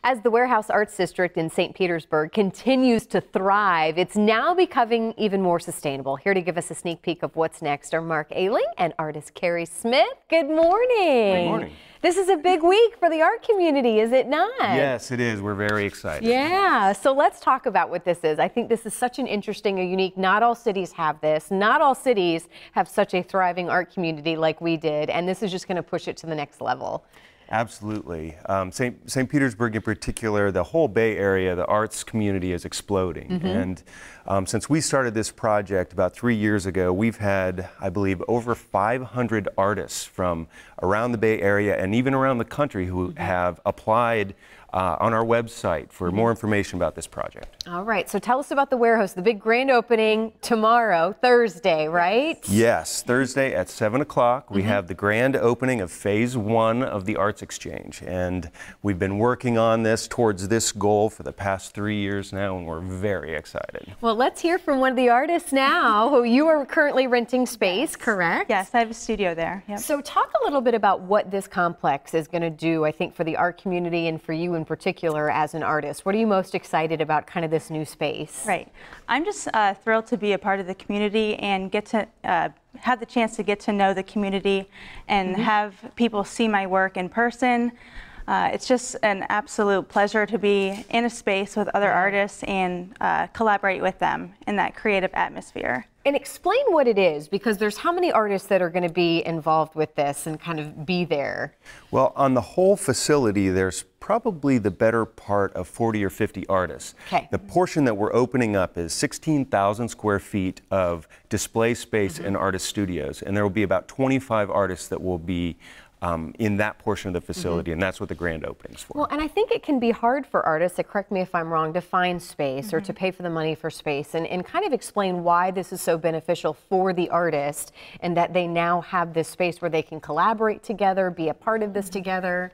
As the Warehouse Arts District in St. Petersburg continues to thrive, it's now becoming even more sustainable. Here to give us a sneak peek of what's next are Mark Ayling and artist Carrie Smith. Good morning. Good morning. This is a big week for the art community, is it not? Yes, it is. We're very excited. Yeah, so let's talk about what this is. I think this is such an interesting and unique, not all cities have this. Not all cities have such a thriving art community like we did, and this is just going to push it to the next level. Absolutely. St. Petersburg in particular, the whole Bay Area, the arts community is exploding. And since we started this project about 3 years ago, we've had, I believe, over 500 artists from around the Bay Area and even around the country who have applied on our website for more information about this project. All right, so tell us about the warehouse, the big grand opening tomorrow, Thursday, right? Yes, Thursday at 7 o'clock. We have the grand opening of Phase 1 of the Arts Exchange, and we've been working on this towards this goal for the past 3 years now, and we're very excited. Well, let's hear from one of the artists now, who you are currently renting space, correct? Yes, I have a studio there. Yep. So talk a little bit about what this complex is going to do, I think, for the art community and for you in particular as an artist. What are you most excited about kind of this new space? Right. I'm just thrilled to be a part of the community and get to have the chance to get to know the community and have people see my work in person. It's just an absolute pleasure to be in a space with other artists and collaborate with them in that creative atmosphere. And explain what it is, because there's how many artists that are going to be involved with this and kind of be there? Well, on the whole facility, there's probably the better part of 40 or 50 artists. Okay. The portion that we're opening up is 16,000 square feet of display space and artist studios, and there will be about 25 artists that will be in that portion of the facility, and that's what the grand opening's for. Well, and I think it can be hard for artists, correct me if I'm wrong, to find space or to pay for the money for space, and kind of explain why this is so beneficial for the artist and that they now have this space where they can collaborate together, be a part of this together.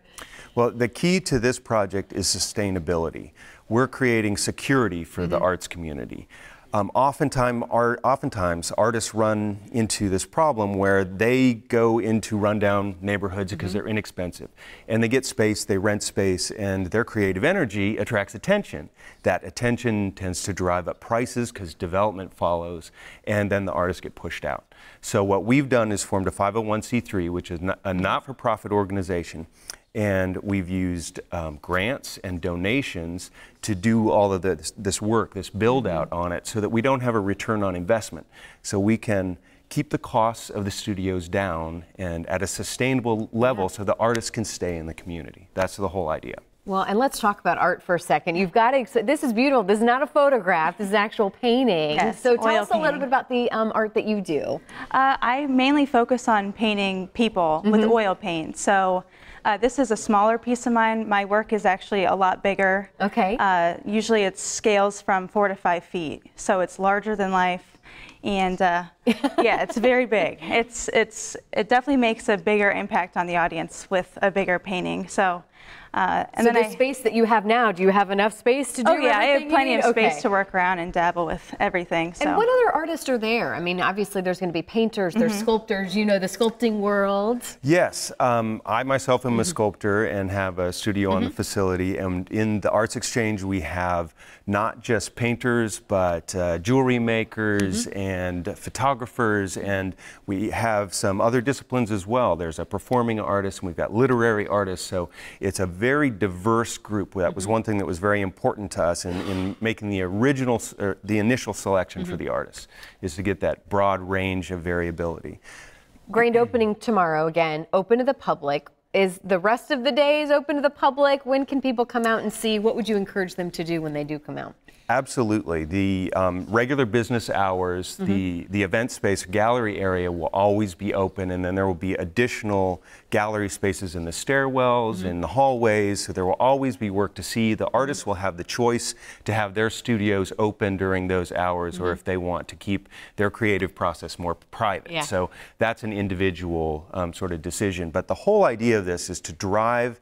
Well, the key to this project is sustainability. We're creating security for the arts community. Oftentimes, artists run into this problem where they go into rundown neighborhoods because they're inexpensive. And they get space, they rent space, and their creative energy attracts attention. That attention tends to drive up prices because development follows, and then the artists get pushed out. So what we've done is formed a 501c3, which is a not-for-profit organization. And we've used grants and donations to do all of this work, this build out on it, so that we don't have a return on investment. So we can keep the costs of the studios down and at a sustainable level so the artists can stay in the community. That's the whole idea. Well, and let's talk about art for a second. You've got to, this is beautiful. This is not a photograph. This is actual painting. Yes, so tell oil us a little painting. bit about the art that you do. I mainly focus on painting people with oil paint. So this is a smaller piece of mine. My work is actually a lot bigger. Okay. Usually it scales from 4 to 5 feet. So it's larger than life. And yeah, it's very big. It definitely makes a bigger impact on the audience with a bigger painting. So so the space that you have now, do you have enough space to do everything? I have plenty of space Okay. to work around and dabble with everything. So. And what other artists are there? I mean, obviously there's going to be painters, there's sculptors, you know, the sculpting world. Yes, I myself am a sculptor and have a studio on the facility. And in the Arts Exchange, we have not just painters, but jewelry makers and photographers, and we have some other disciplines as well. There's a performing artist, and we've got literary artists. So it's a very diverse group. That was one thing that was very important to us in making the initial selection for the artists, is to get that broad range of variability. Grand opening tomorrow, again, open to the public. Is the rest of the days open to the public? When can people come out and see? What would you encourage them to do when they do come out? Absolutely. The regular business hours, the event space, gallery area will always be open, and then there will be additional gallery spaces in the stairwells, in the hallways, so there will always be work to see. The artists will have the choice to have their studios open during those hours, or if they want to keep their creative process more private. Yeah. So that's an individual sort of decision. But the whole idea of this is to drive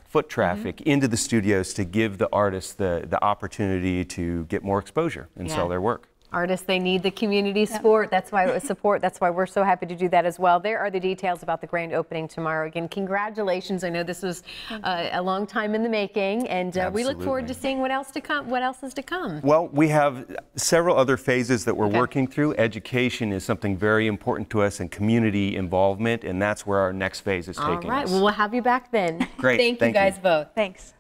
foot traffic into the studios to give the artists the opportunity to get more exposure and sell their work. Artists, they need the community support. That's why we're so happy to do that as well. There are the details about the grand opening tomorrow. Again, congratulations. I know this was a long time in the making, and we look forward to seeing what else is to come. Well, we have several other phases that we're working through. Education is something very important to us, and community involvement, and that's where our next phase is taking us. All right. Well, we'll have you back then. Great. Thank you guys both. Thanks.